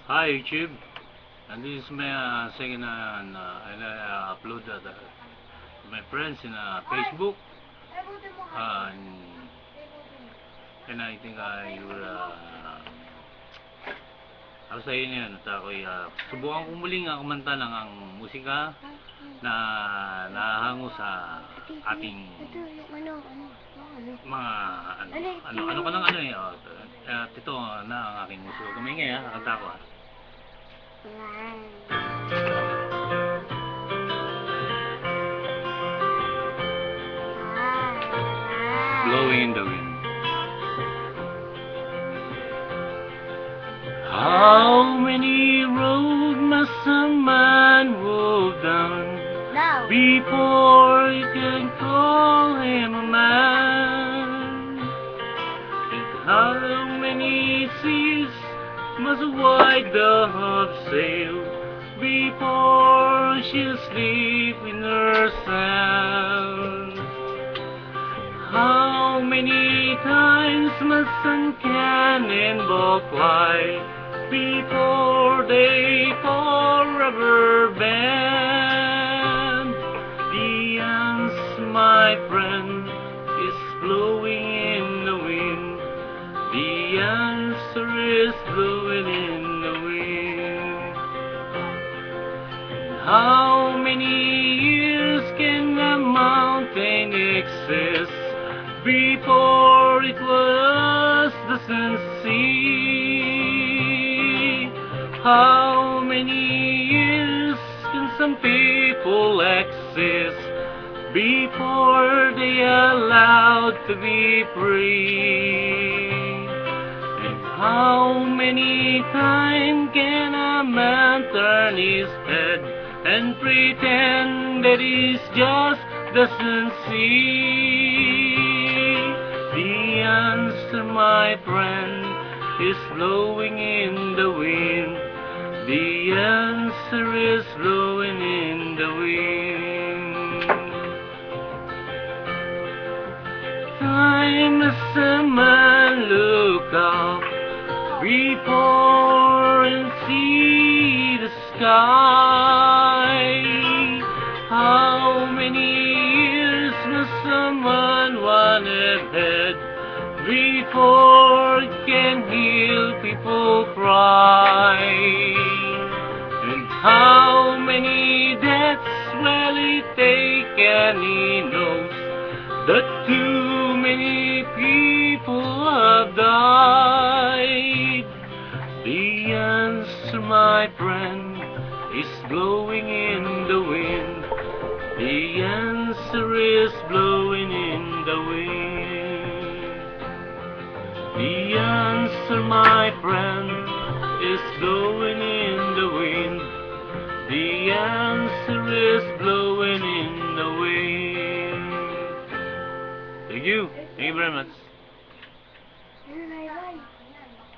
Hi YouTube, and this is my second and I upload to my friends in Facebook, and I think I will ako sa inyo yan at ako'y subukan kong muling kumanta ng ang musika na nahango sa ating mga ano ka ng ano eh at ito na ang aking musika kumingay nakanta ko Blowing in the wind. How many roads must a man walk down before you can call him a man? And how many seas must a white dove sail before she'll sleep in her sand? How many times must some cannonball fly before they forever bend? The answer, my friend, is blowing in the wind. The answer is blowing in the wind. How many years can a mountain exist before it was the sea? How many years can some people exist before they are allowed to be free? And how many times can a man turn his head and pretend that he just doesn't see? The answer, my friend, is blowing in the wind. The answer is blowing in the wind. Time as a man look up before and see the sky. How many years must someone run ahead before it can heal people cry? And how many deaths will it take? And he knows that too many people have died. The answer, my friend, is blowing in the wind. The answer is blowing in the wind. The answer, my friend, is blowing in the wind. The answer is blowing in the wind. Thank you very much.